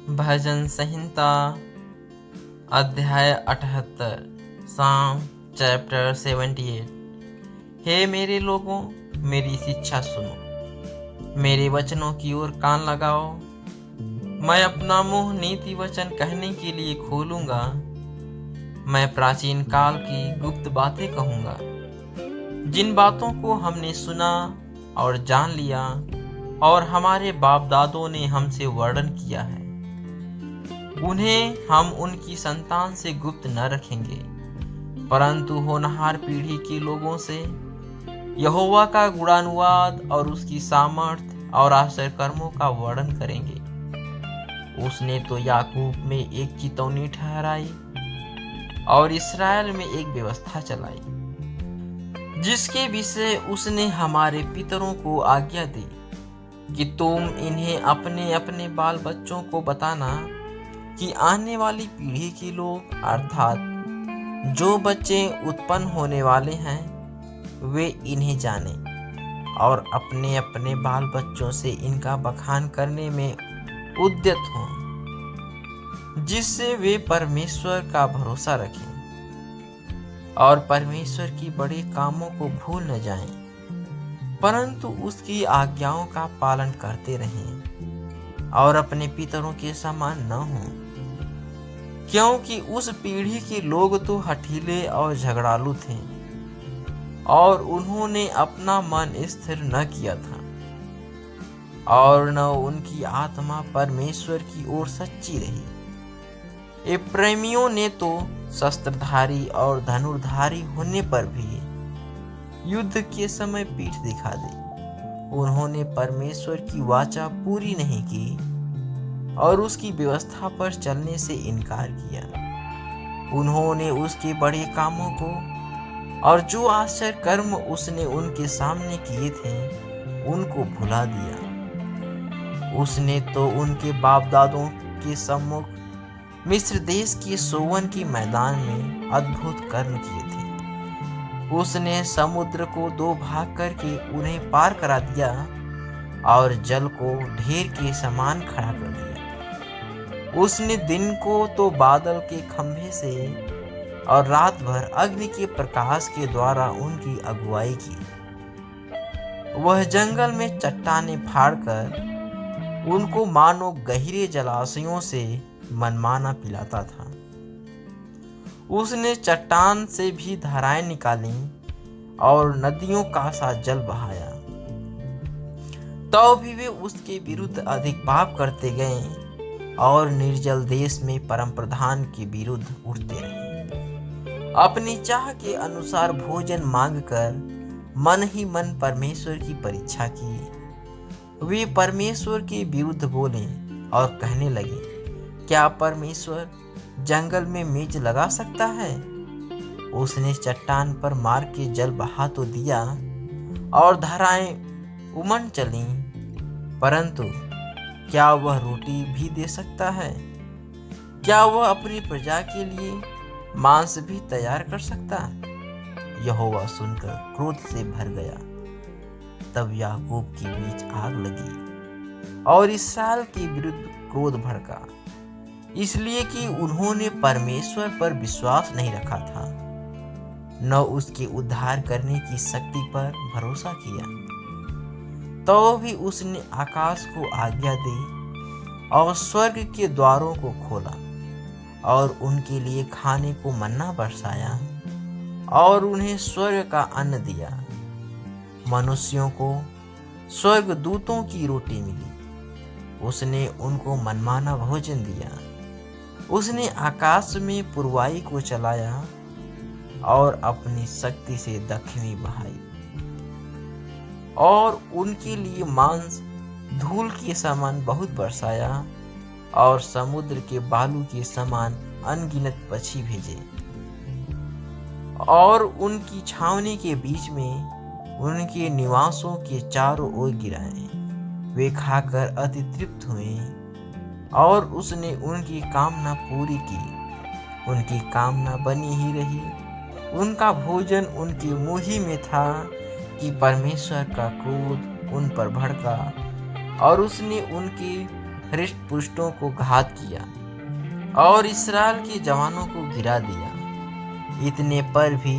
भजन संहिता अध्याय 78 साम चैप्टर 78। हे मेरे लोगों, मेरी शिक्षा सुनो, मेरे वचनों की ओर कान लगाओ। मैं अपना मुंह नीति वचन कहने के लिए खोलूंगा। मैं प्राचीन काल की गुप्त बातें कहूंगा, जिन बातों को हमने सुना और जान लिया और हमारे बाप दादों ने हमसे वर्णन किया है। उन्हें हम उनकी संतान से गुप्त न रखेंगे, परंतु होनहार पीढ़ी के लोगों से यहोवा का गुणानुवाद और उसकी सामर्थ और आश्चर्य कर्मों का वर्णन करेंगे। उसने तो याकूब में एक चितौनी ठहराई और इस्राएल में एक व्यवस्था चलाई, जिसके विषय उसने हमारे पितरों को आज्ञा दी कि तुम इन्हें अपने अपने बाल बच्चों को बताना कि आने वाली पीढ़ी के लोग अर्थात जो बच्चे उत्पन्न होने वाले हैं वे इन्हें जाने और अपने अपने बाल बच्चों से इनका बखान करने में उद्यत हों, जिससे वे परमेश्वर का भरोसा रखें और परमेश्वर की बड़े कामों को भूल न जाएं, परंतु उसकी आज्ञाओं का पालन करते रहें और अपने पितरों के समान न हों, क्योंकि उस पीढ़ी के लोग तो हठीले और झगड़ालू थे और उन्होंने अपना मन स्थिर न किया था और न उनकी आत्मा परमेश्वर की ओर सच्ची रही। एप्रैमियों ने तो शस्त्रधारी और धनुर्धारी होने पर भी युद्ध के समय पीठ दिखा दी। उन्होंने परमेश्वर की वाचा पूरी नहीं की और उसकी व्यवस्था पर चलने से इनकार किया। उन्होंने उसके बड़े कामों को और जो आश्चर्य कर्म उसने उनके सामने किए थे उनको भुला दिया। उसने तो उनके बाप दादों के सम्मुख मिस्र देश के सोवन के मैदान में अद्भुत कर्म किए थे। उसने समुद्र को दो भाग करके उन्हें पार करा दिया और जल को ढेर के समान खड़ा कर दिया। उसने दिन को तो बादल के खंभे से और रात भर अग्नि के प्रकाश के द्वारा उनकी अगुवाई की। वह जंगल में चट्टानें फाड़कर उनको मानो गहरे जलाशयों से मनमाना पिलाता था। उसने चट्टान से भी धाराएं निकाली और नदियों का सा जल बहाया। तो भी वे उसके विरुद्ध अधिक पाप करते गए और निर्जल देश में परम प्रधान के विरुद्ध उठते रहे। अपनी चाह के अनुसार भोजन मांगकर मन ही मन परमेश्वर की परीक्षा की। वे परमेश्वर के विरुद्ध बोले और कहने लगे, क्या परमेश्वर जंगल में मेज लगा सकता है? उसने चट्टान पर मार के जल बहा तो दिया और धाराएं उमड़ चली, परंतु क्या वह रोटी भी दे सकता है? क्या वह अपनी प्रजा के लिए मांस भी तैयार कर सकता? यहोवा सुनकर क्रोध से भर गया। तब याकूब के बीच आग लगी और इस्राएल के विरुद्ध क्रोध भड़का, इसलिए कि उन्होंने परमेश्वर पर विश्वास नहीं रखा था, न उसके उद्धार करने की शक्ति पर भरोसा किया। तो भी उसने आकाश को आज्ञा दी और स्वर्ग के द्वारों को खोला और उनके लिए खाने को मन्ना बरसाया और उन्हें स्वर्ग का अन्न दिया। मनुष्यों को स्वर्ग दूतों की रोटी मिली। उसने उनको मनमाना भोजन दिया। उसने आकाश में पुरवाई को चलाया और अपनी शक्ति से दक्षिणी बहाई और उनके लिए मांस धूल के समान बहुत बरसाया और समुद्र के बालू के समान अनगिनत पक्षी भेजे और उनकी छावनी के बीच में उनके निवासों के चारों ओर गिराए। वे खाकर अति तृप्त हुए और उसने उनकी कामना पूरी की। उनकी कामना बनी ही रही। उनका भोजन उनके मुंह ही में था कि परमेश्वर का क्रोध उन पर भड़का और उसने उनके हृष्ट पुष्टों को घात किया और इस्राएल के जवानों को गिरा दिया। इतने पर भी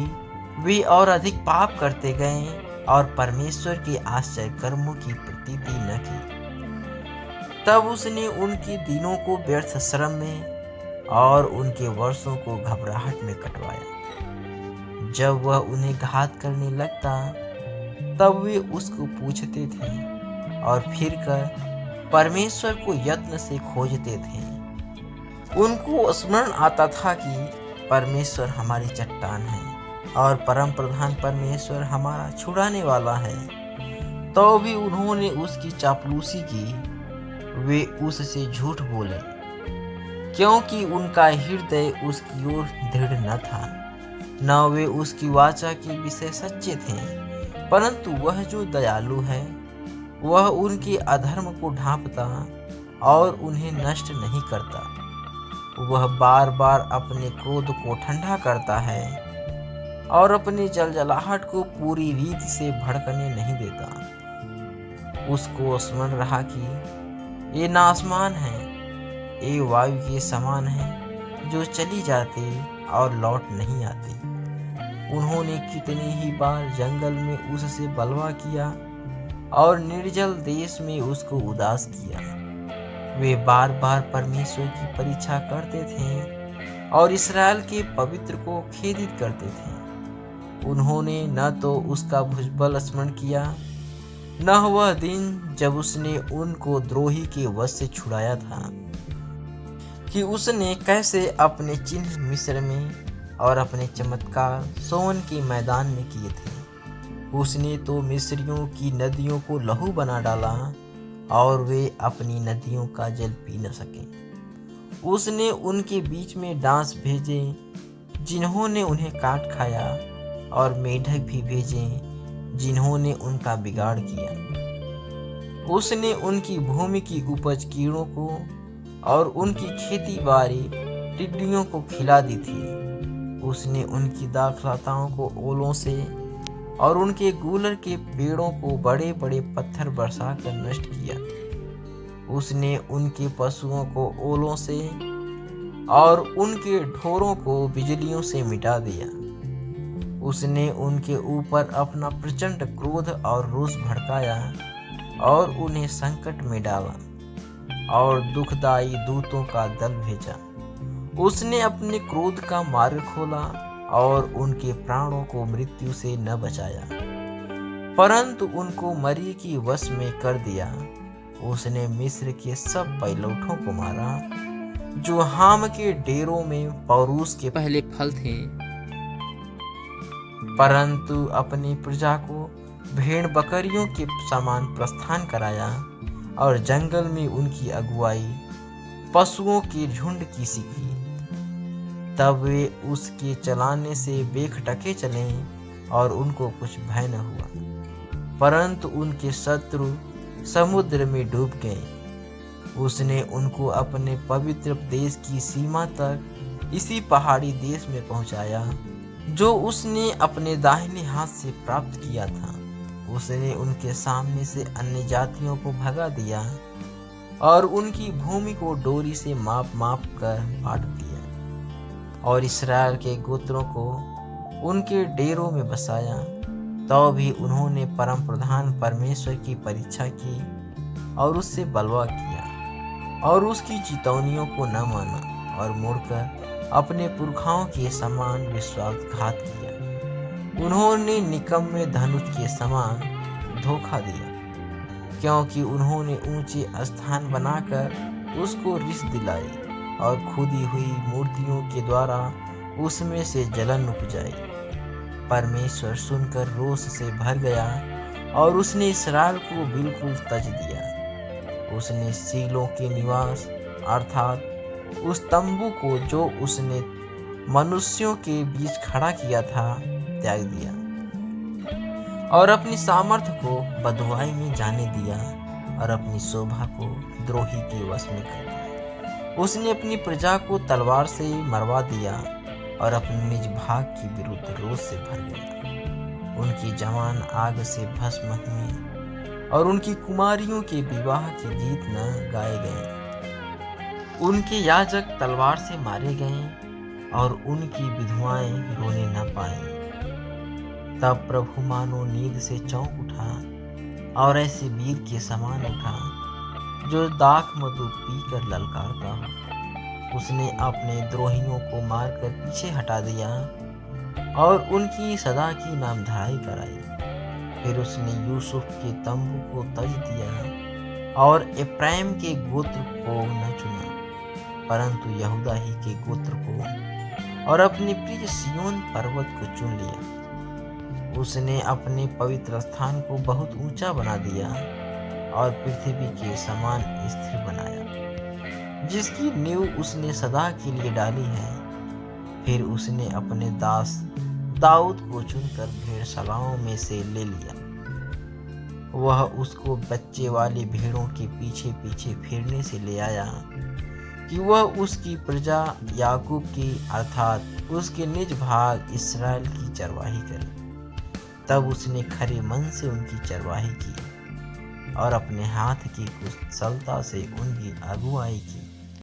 वे और अधिक पाप करते गए और परमेश्वर के आश्चर्य कर्मों की प्रतीति न की। तब उसने उनके दिनों को व्यर्थ श्रम में और उनके वर्षों को घबराहट में कटवाया। जब वह उन्हें घात करने लगता तब वे उसको पूछते थे और फिर कर परमेश्वर को यत्न से खोजते थे। उनको स्मरण आता था कि परमेश्वर हमारी चट्टान है और परम प्रधान परमेश्वर हमारा छुड़ाने वाला है। तो भी उन्होंने उसकी चापलूसी की, वे उससे झूठ बोले, क्योंकि उनका हृदय उसकी ओर दृढ़ न था, न वे उसकी वाचा के विषय सच्चे थे। परंतु वह जो दयालु है, वह उनके अधर्म को ढांपता और उन्हें नष्ट नहीं करता। वह बार बार अपने क्रोध को ठंडा करता है और अपनी जलजलाहट को पूरी रीति से भड़कने नहीं देता। उसको स्मरण रहा कि ये नासमान है, ये वायु के समान है जो चली जाती और लौट नहीं आती। उन्होंने कितनी ही बार जंगल में उससे बलवा किया और निर्जल देश में उसको उदास किया। वे बार बार परमेश्वर की परीक्षा करते थे और इस्राएल के पवित्र को खेदित करते थे। उन्होंने न तो उसका भुजबल स्मरण किया, न वह दिन जब उसने उनको द्रोही के वश से छुड़ाया था, कि उसने कैसे अपने चिन्ह मिस्र में और अपने चमत्कार सोन के मैदान में किए थे। उसने तो मिस्रियों की नदियों को लहू बना डाला और वे अपनी नदियों का जल पी न सके। उसने उनके बीच में डांस भेजे जिन्होंने उन्हें काट खाया, और मेढक भी भेजे जिन्होंने उनका बिगाड़ किया। उसने उनकी भूमि की उपज कीड़ों को और उनकी खेती बाड़ी टिड्डियों को खिला दी थी। उसने उनकी दाखलताओं को ओलों से और उनके गूलर के पेड़ों को बड़े बड़े पत्थर बरसाकर नष्ट किया। उसने उनके पशुओं को ओलों से और उनके ढोरों को बिजलियों से मिटा दिया। उसने उनके ऊपर अपना प्रचंड क्रोध और रोष भड़काया और उन्हें संकट में डाला और दुखदाई दूतों का दल भेजा। उसने अपने क्रोध का मार्ग खोला और उनके प्राणों को मृत्यु से न बचाया, परंतु उनको मरी की वश में कर दिया। उसने मिस्र के सब पैलौठों को मारा जो हाम के डेरों में पौरूस के पहले फल थे, परंतु अपनी प्रजा को भेड़ बकरियों के समान प्रस्थान कराया और जंगल में उनकी अगुवाई पशुओं के झुंड की सी की। तब वे उसके चलाने से बेखटके चले और उनको कुछ भय न हुआ, परंतु उनके शत्रु समुद्र में डूब गए। उसने उनको अपने पवित्र देश की सीमा तक इसी पहाड़ी देश में पहुंचाया जो उसने अपने दाहिने हाथ से प्राप्त किया था। उसने उनके सामने से अन्य जातियों को भगा दिया और उनकी भूमि को डोरी से माप माप कर बांट दिया, और इस्राएल के गोत्रों को उनके डेरों में बसाया। तो भी उन्होंने परम प्रधान परमेश्वर की परीक्षा की और उससे बलवा किया और उसकी चितौनियों को न माना और मुड़कर अपने पुरखाओं के समान विश्वासघात किया। उन्होंने निकम्मे धनुष के समान धोखा दिया, क्योंकि उन्होंने ऊंचे स्थान बनाकर उसको रिस दिलाई और खुदी हुई मूर्तियों के द्वारा उसमें से जलन उपजाई। परमेश्वर सुनकर रोष से भर गया और उसने इस्राएल को बिल्कुल तज दिया। उसने सीलों के निवास अर्थात उस तंबू को जो उसने मनुष्यों के बीच खड़ा किया था त्याग दिया और अपनी सामर्थ्य को बँधुआई में जाने दिया और अपनी शोभा को द्रोही के वश में कर दिया। उसने अपनी प्रजा को तलवार से मरवा दिया और अपने निज भाग के विरुद्ध रोष से भर गया। उनकी जवान आग से भस्म हुए और उनकी कुमारियों के विवाह के गीत न गाए गए। उनके याजक तलवार से मारे गए और उनकी विधवाएं रोने न पाईं। तब प्रभु मानो नींद से चौंक उठा और ऐसे वीर के समान उठा जो दाख मधु पीकर ललकारता हो। उसने अपने द्रोहियों को मारकर पीछे हटा दिया और उनकी सदा की नामधराई कराई। फिर उसने यूसुफ के तंबू को तज दिया और एप्रैम के गोत्र को न चुना परंतु यहूदा ही के गोत्र को और अपने प्रिय सिय्योन पर्वत को चुन लिया। उसने अपने पवित्र स्थान को बहुत ऊंचा बना दिया और पृथ्वी के समान स्थिर बनाया, जिसकी नींव उसने सदा के लिए डाली है। फिर उसने अपने दास दाऊद को चुनकर भेड़शालाओं में से ले लिया। वह उसको बच्चे वाली भेड़ों के पीछे पीछे फिरने से ले आया कि वह उसकी प्रजा याकूब की अर्थात उसके निज भाग इस्राएल की चरवाही करे। तब उसने खरे मन से उनकी चरवाही की और अपने हाथ की कुशलता से उनकी अगुवाई की।